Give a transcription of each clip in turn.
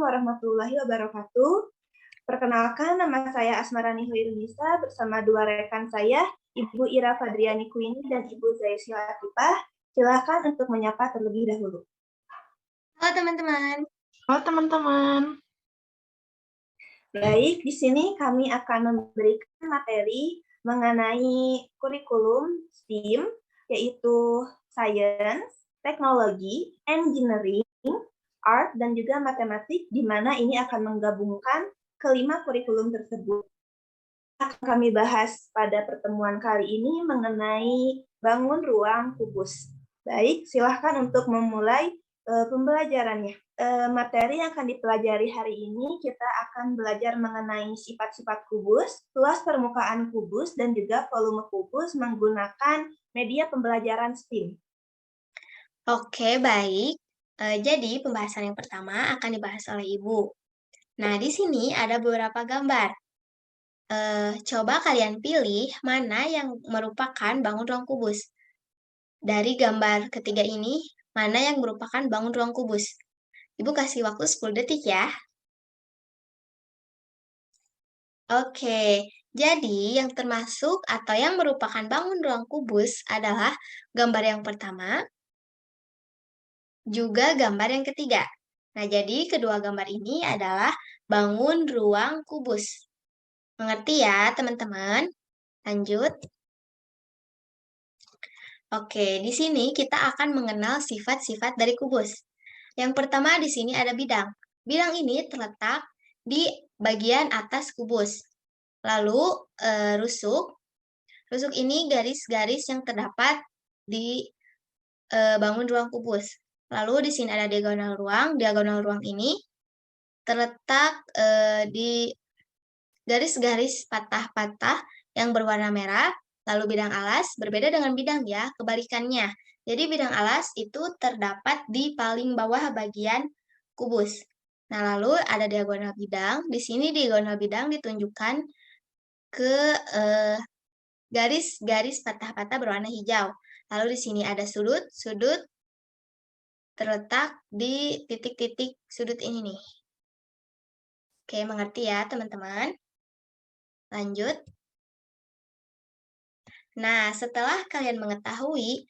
warahmatullahi wabarakatuh. Perkenalkan, nama saya Asmarani Hoirunisa bersama dua rekan saya, Ibu Ira Fadriani Kuini dan Ibu Zaisyah Atifah. Silakan untuk menyapa terlebih dahulu. Halo teman-teman. Halo teman-teman. Baik, di sini kami akan memberikan materi mengenai kurikulum STEAM, yaitu Science, Teknologi, Engineering, Art, dan juga Matematik, di mana ini akan menggabungkan kelima kurikulum tersebut. Akan kami bahas pada pertemuan kali ini mengenai bangun ruang kubus. Baik, silahkan untuk memulai pembelajarannya. Materi yang akan dipelajari hari ini, kita akan belajar mengenai sifat-sifat kubus, luas permukaan kubus, dan juga volume kubus menggunakan media pembelajaran STEAM. Oke, baik. Jadi pembahasan yang pertama akan dibahas oleh Ibu. Nah, di sini ada beberapa gambar. Coba kalian pilih mana yang merupakan bangun ruang kubus. Dari gambar ketiga ini, mana yang merupakan bangun ruang kubus? Ibu kasih waktu 10 detik ya. Oke, jadi yang termasuk atau yang merupakan bangun ruang kubus adalah gambar yang pertama, juga gambar yang ketiga. Nah, jadi kedua gambar ini adalah bangun ruang kubus. Mengerti ya, teman-teman? Lanjut. Oke, di sini kita akan mengenal sifat-sifat dari kubus. Yang pertama di sini ada bidang. Bidang ini terletak di bagian atas kubus. Lalu rusuk. Rusuk ini garis-garis yang terdapat di bangun ruang kubus. Lalu di sini ada diagonal ruang. Diagonal ruang ini terletak di garis-garis patah-patah yang berwarna merah. Lalu bidang alas berbeda dengan bidang ya, kebalikannya. Jadi bidang alas itu terdapat di paling bawah bagian kubus. Nah, lalu ada diagonal bidang. Di sini diagonal bidang ditunjukkan ke garis-garis patah-patah berwarna hijau. Lalu di sini ada sudut. Sudut terletak di titik-titik sudut ini nih. Oke, mengerti ya teman-teman? Lanjut. Nah, setelah kalian mengetahui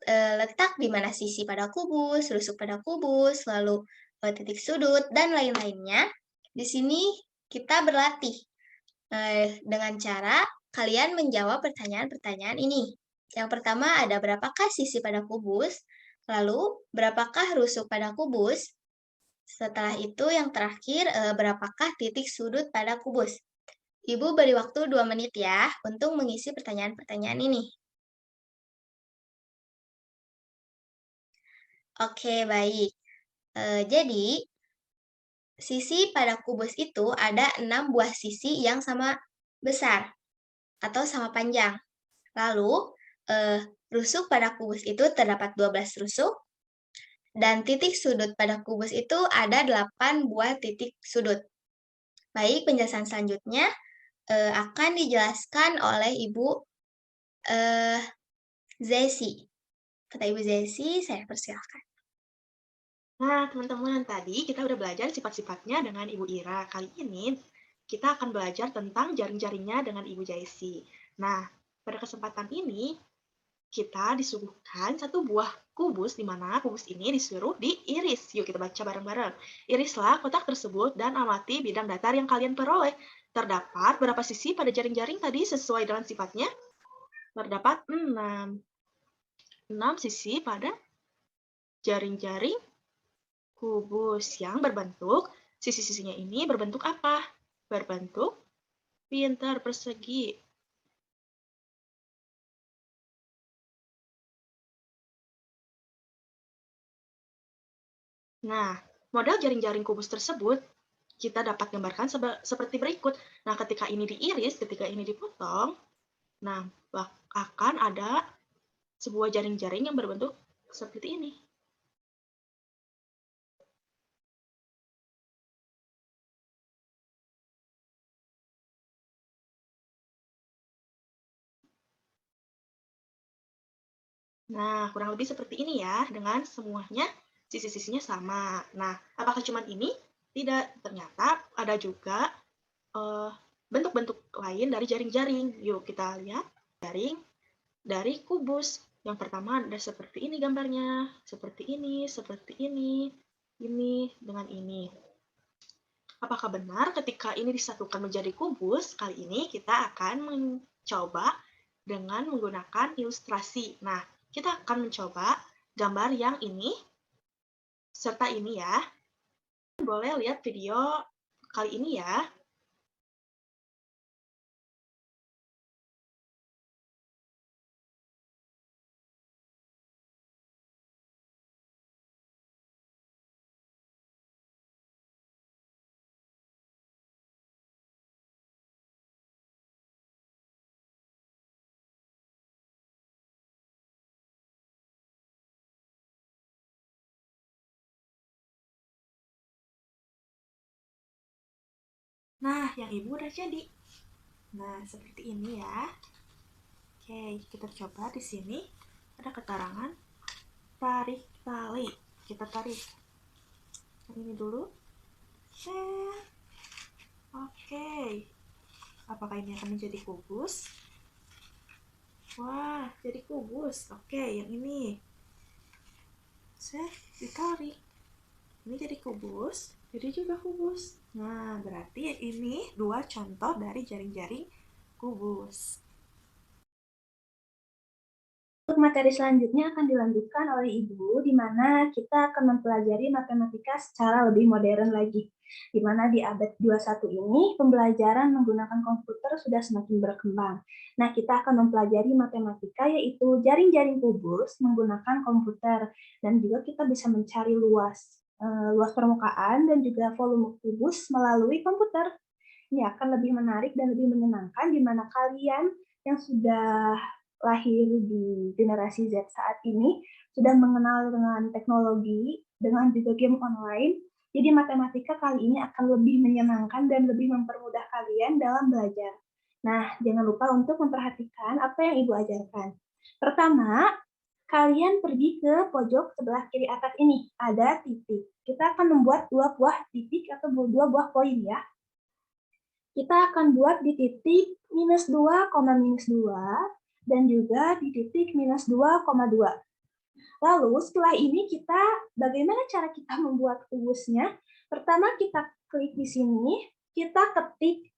letak di mana sisi pada kubus, rusuk pada kubus, lalu titik sudut, dan lain-lainnya, di sini kita berlatih dengan cara kalian menjawab pertanyaan-pertanyaan ini. Yang pertama ada berapakah sisi pada kubus, lalu berapakah rusuk pada kubus, setelah itu yang terakhir berapakah titik sudut pada kubus. Ibu beri waktu 2 menit ya untuk mengisi pertanyaan-pertanyaan ini. Oke, baik. Jadi, sisi pada kubus itu ada 6 buah sisi yang sama besar atau sama panjang. Lalu, rusuk pada kubus itu terdapat 12 rusuk, dan titik sudut pada kubus itu ada 8 buah titik sudut. Baik, penjelasan selanjutnya akan dijelaskan oleh Ibu Zesi. Kata Ibu Zesi, saya persilahkan. Nah, teman-teman, tadi kita udah belajar sifat-sifatnya dengan Ibu Ira. Kali ini kita akan belajar tentang jaring-jaringnya dengan Ibu Jaisi. Nah, pada kesempatan ini kita disuguhkan satu buah kubus, di mana kubus ini disuruh diiris. Yuk kita baca bareng-bareng. Irislah kotak tersebut dan amati bidang datar yang kalian peroleh. Terdapat berapa sisi pada jaring-jaring tadi sesuai dengan sifatnya? Terdapat 6. 6 sisi pada jaring-jaring kubus yang berbentuk, sisi-sisinya ini berbentuk apa? Berbentuk pintar persegi. Nah, model jaring-jaring kubus tersebut kita dapat gambarkan seperti berikut. Nah, ketika ini diiris, ketika ini dipotong, nah, akan ada sebuah jaring-jaring yang berbentuk seperti ini. Nah, kurang lebih seperti ini ya, dengan semuanya sisi-sisinya sama. Nah, apakah cuma ini? Tidak, ternyata ada juga bentuk-bentuk lain dari jaring-jaring. Yuk kita lihat jaring dari kubus. Yang pertama ada seperti ini gambarnya, seperti ini dengan ini. Apakah benar ketika ini disatukan menjadi kubus? Kali ini kita akan mencoba dengan menggunakan ilustrasi. Nah, kita akan mencoba gambar yang ini serta ini ya. Boleh lihat video kali ini ya. Nah, yang ibu udah jadi. Nah, seperti ini ya. Oke, kita coba di sini ada keterangan tarik tali. Kita tarik. Ini dulu. Oke. Apakah ini akan menjadi kubus? Wah, jadi kubus. Oke, yang ini. Ditarik. Ini jadi kubus, jadi juga kubus. Nah, berarti ini dua contoh dari jaring-jaring kubus. Untuk materi selanjutnya akan dilanjutkan oleh Ibu, di mana kita akan mempelajari matematika secara lebih modern lagi. Di mana di abad 21 ini, pembelajaran menggunakan komputer sudah semakin berkembang. Nah, kita akan mempelajari matematika yaitu jaring-jaring kubus menggunakan komputer. Dan juga kita bisa mencari luas permukaan dan juga volume kubus melalui komputer. Ini akan lebih menarik dan lebih menyenangkan di mana kalian yang sudah lahir di generasi Z saat ini sudah mengenal dengan teknologi, dengan juga game online. Jadi matematika kali ini akan lebih menyenangkan dan lebih mempermudah kalian dalam belajar. Nah, jangan lupa untuk memperhatikan apa yang Ibu ajarkan. Pertama, kalian pergi ke pojok sebelah kiri atas ini, ada titik. Kita akan membuat dua buah titik atau dua buah poin ya. Kita akan buat di titik minus 2, minus 2, dan juga di titik minus 2,2. Lalu setelah ini bagaimana cara kita membuat kubusnya? Pertama kita klik di sini, kita ketik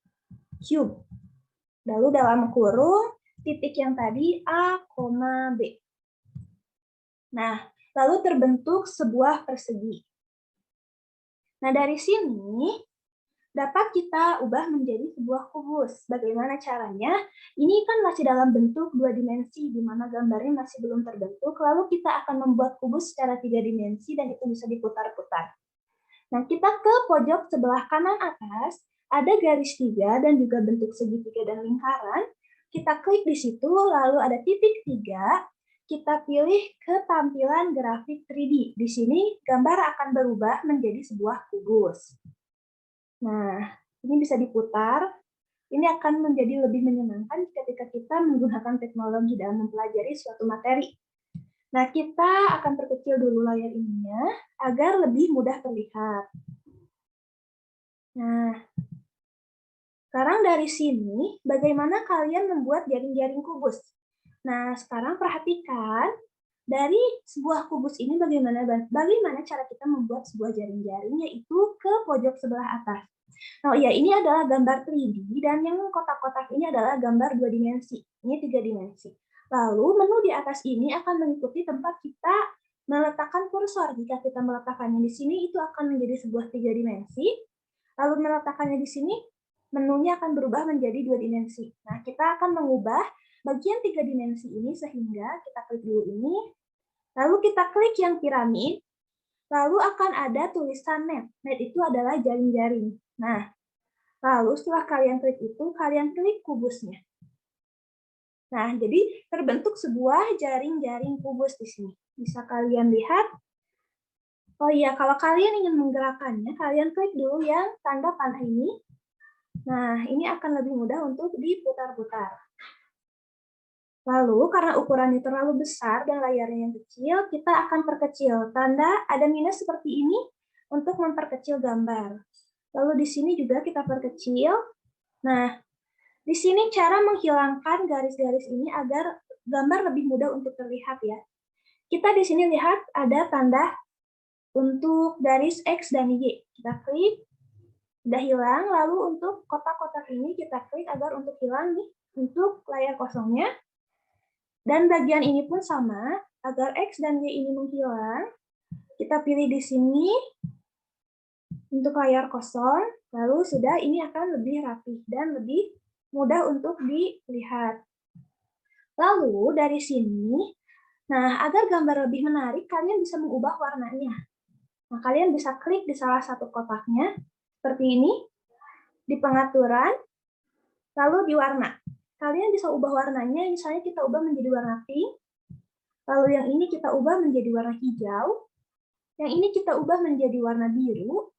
cube. Lalu dalam kurung, titik yang tadi A, B. Nah, lalu terbentuk sebuah persegi. Nah, dari sini dapat kita ubah menjadi sebuah kubus. Bagaimana caranya? Ini kan masih dalam bentuk 2 dimensi, di mana gambarnya masih belum terbentuk, lalu kita akan membuat kubus secara 3 dimensi dan itu bisa diputar-putar. Nah, kita ke pojok sebelah kanan atas, ada garis 3 dan juga bentuk segitiga dan lingkaran. Kita klik di situ, lalu ada titik 3, kita pilih ke tampilan grafik 3D. Di sini gambar akan berubah menjadi sebuah kubus. Nah, ini bisa diputar. Ini akan menjadi lebih menyenangkan ketika kita menggunakan teknologi dalam mempelajari suatu materi. Nah, kita akan perkecil dulu layar ininya agar lebih mudah terlihat. Nah, sekarang dari sini, bagaimana kalian membuat jaring-jaring kubus? Nah, sekarang perhatikan dari sebuah kubus ini bagaimana cara kita membuat sebuah jaring-jaring, yaitu ke pojok sebelah atas. Oh iya, ini adalah gambar 3D dan yang kotak-kotak ini adalah gambar 2 dimensi. Ini 3 dimensi. Lalu menu di atas ini akan mengikuti tempat kita meletakkan kursor. Jika kita meletakkannya di sini, itu akan menjadi sebuah 3 dimensi. Lalu meletakkannya di sini, menunya akan berubah menjadi 2 dimensi. Nah, kita akan mengubah bagian 3 dimensi ini sehingga kita klik dulu ini, lalu kita klik yang piramid, lalu akan ada tulisan net. Net itu adalah jaring-jaring. Nah, lalu setelah kalian klik itu, kalian klik kubusnya. Nah, jadi terbentuk sebuah jaring-jaring kubus di sini. Bisa kalian lihat. Oh iya, kalau kalian ingin menggerakkannya, kalian klik dulu yang tanda panah ini. Nah, ini akan lebih mudah untuk diputar-putar. Lalu, karena ukurannya terlalu besar dan layarnya yang kecil, kita akan perkecil. Tanda ada minus seperti ini, untuk memperkecil gambar. Lalu di sini juga kita perkecil. Nah, di sini cara menghilangkan garis-garis ini agar gambar lebih mudah untuk terlihat ya. Kita di sini lihat ada tanda untuk garis X dan Y. Kita klik, udah hilang. Lalu untuk kotak-kotak ini kita klik agar untuk hilang nih, untuk layar kosongnya. Dan bagian ini pun sama, agar X dan Y ini menghilang. Kita pilih di sini untuk layar kosong, lalu sudah ini akan lebih rapi dan lebih mudah untuk dilihat. Lalu dari sini, nah agar gambar lebih menarik, kalian bisa mengubah warnanya. Nah, kalian bisa klik di salah satu kotaknya, seperti ini, di pengaturan, lalu di warna. Kalian bisa ubah warnanya, misalnya kita ubah menjadi warna pink, lalu yang ini kita ubah menjadi warna hijau, yang ini kita ubah menjadi warna biru,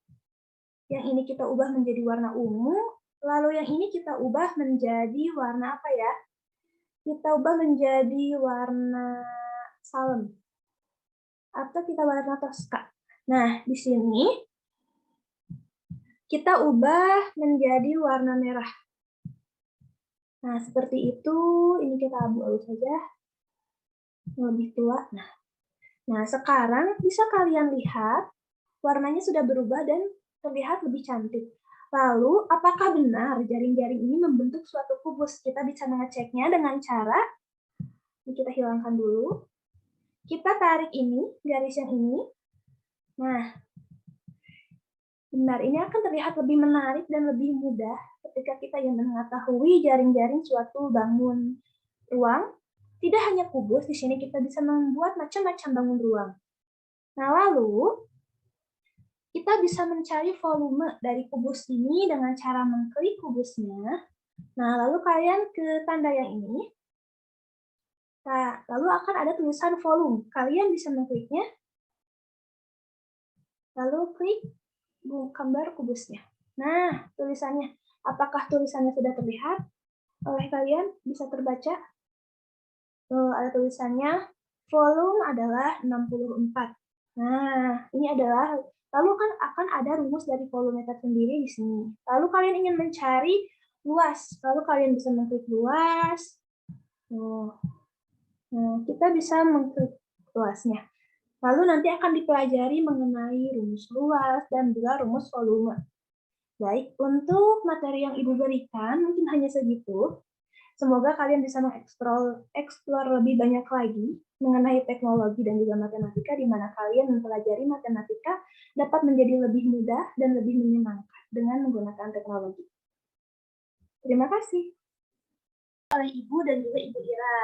yang ini kita ubah menjadi warna ungu, lalu yang ini kita ubah menjadi warna apa ya? Kita ubah menjadi warna salem, atau kita warna toska. Nah, di sini kita ubah menjadi warna merah. Nah, seperti itu. Ini kita abu-abu saja. Lebih tua. Nah, sekarang bisa kalian lihat warnanya sudah berubah dan terlihat lebih cantik. Lalu, apakah benar jaring-jaring ini membentuk suatu kubus? Kita bisa mengeceknya dengan cara, ini kita hilangkan dulu. Kita tarik ini, garis yang ini. Nah, benar, ini akan terlihat lebih menarik dan lebih mudah ketika kita yang mengetahui jaring-jaring suatu bangun ruang. Tidak hanya kubus, di sini kita bisa membuat macam-macam bangun ruang. Nah, lalu kita bisa mencari volume dari kubus ini dengan cara mengklik kubusnya. Nah, lalu kalian ke tanda yang ini. Nah, lalu akan ada tulisan volume. Kalian bisa mengkliknya. Lalu klik gambar kubusnya. Nah, tulisannya. Apakah tulisannya sudah terlihat oleh kalian? Bisa terbaca? Ada tulisannya, volume adalah 64. Nah, ini adalah, lalu kan akan ada rumus dari volumeter sendiri di sini. Lalu kalian ingin mencari luas, lalu kalian bisa mengklik luas. Nah, kita bisa mengklik luasnya. Lalu nanti akan dipelajari mengenai rumus luas dan juga rumus volume. Baik, untuk materi yang Ibu berikan mungkin hanya segitu. Semoga kalian bisa mengeksplor lebih banyak lagi mengenai teknologi dan juga matematika, di mana kalian mempelajari matematika dapat menjadi lebih mudah dan lebih menyenangkan dengan menggunakan teknologi. Terima kasih. Oleh Ibu dan juga Ibu Ira.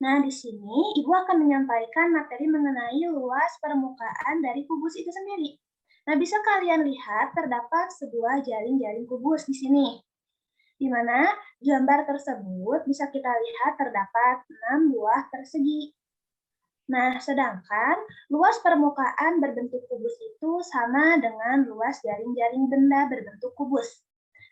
Nah, di sini Ibu akan menyampaikan materi mengenai luas permukaan dari kubus itu sendiri. Nah, bisa kalian lihat terdapat sebuah jaring-jaring kubus di sini, di mana gambar tersebut bisa kita lihat terdapat 6 buah persegi. Nah, sedangkan luas permukaan berbentuk kubus itu sama dengan luas jaring-jaring benda berbentuk kubus.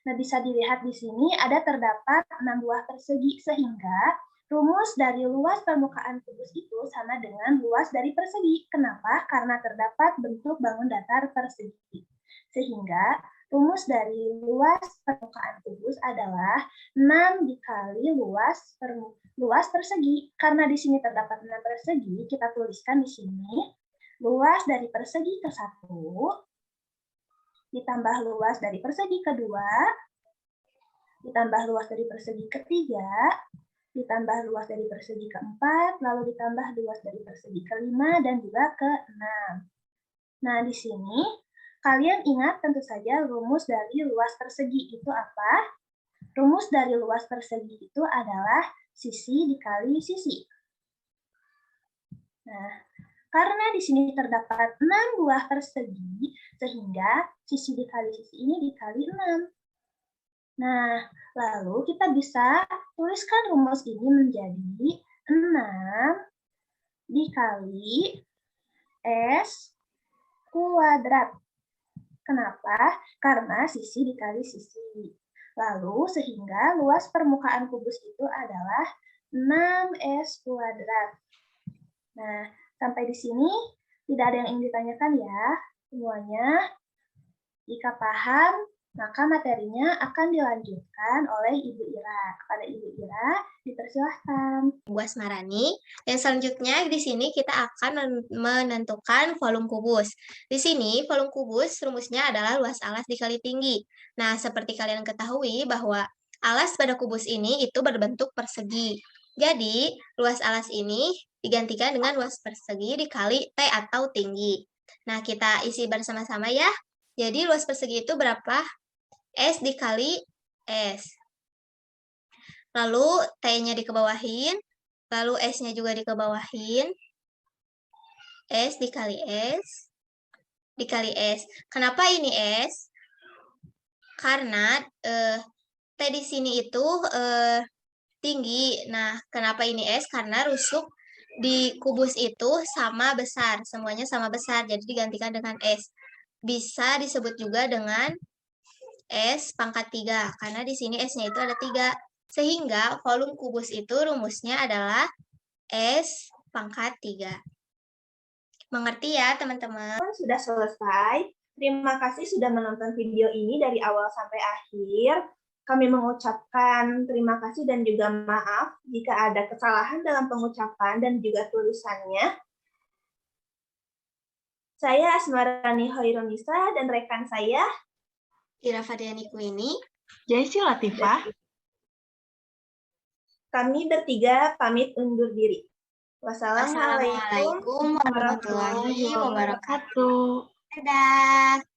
Nah, bisa dilihat di sini ada terdapat 6 buah persegi, sehingga rumus dari luas permukaan kubus itu sama dengan luas dari persegi. Kenapa? Karena terdapat bentuk bangun datar persegi. Sehingga rumus dari luas permukaan kubus adalah 6 dikali luas persegi. Karena di sini terdapat 6 persegi, kita tuliskan di sini luas dari persegi ke-1 ditambah luas dari persegi kedua, ditambah luas dari persegi ketiga, ditambah luas dari persegi keempat, lalu ditambah luas dari persegi kelima, dan juga ke-6. Nah, di sini kalian ingat tentu saja rumus dari luas persegi itu apa? Rumus dari luas persegi itu adalah sisi dikali sisi. Nah, karena di sini terdapat 6 buah persegi, sehingga sisi dikali sisi ini dikali 6. Nah, lalu kita bisa tuliskan rumus ini menjadi 6 dikali S kuadrat. Kenapa? Karena sisi dikali sisi. Lalu, sehingga luas permukaan kubus itu adalah 6S kuadrat. Nah, sampai di sini tidak ada yang ingin ditanyakan ya semuanya. Jika paham, maka materinya akan dilanjutkan oleh Ibu Ira. Kepada Ibu Ira, dipersilahkan. Bu Asmarani. Dan selanjutnya di sini kita akan menentukan volume kubus. Di sini volume kubus rumusnya adalah luas alas dikali tinggi. Nah, seperti kalian ketahui bahwa alas pada kubus ini itu berbentuk persegi. Jadi, luas alas ini digantikan dengan luas persegi dikali T atau tinggi. Nah, kita isi bersama-sama ya. Jadi, luas persegi itu berapa? S dikali S. Lalu T-nya dikebawahin, lalu S-nya juga dikebawahin. S dikali S, dikali S. Kenapa ini S? Karena T di sini itu tinggi. Nah, kenapa ini S? Karena rusuk di kubus itu sama besar. Semuanya sama besar, jadi digantikan dengan S. Bisa disebut juga dengan S pangkat 3, karena di sini S-nya itu ada 3. Sehingga volume kubus itu rumusnya adalah S pangkat 3. Mengerti ya, teman-teman? Sudah selesai. Terima kasih sudah menonton video ini dari awal sampai akhir. Kami mengucapkan terima kasih dan juga maaf jika ada kesalahan dalam pengucapan dan juga tulisannya. Saya Asmarani Hoirunisa dan rekan saya Ira Fadliani Kuini, Jaisi Latifah. Kami bertiga pamit undur diri. Wassalamualaikum Assalamualaikum warahmatullahi wabarakatuh. Wabarakatuh. Dadah.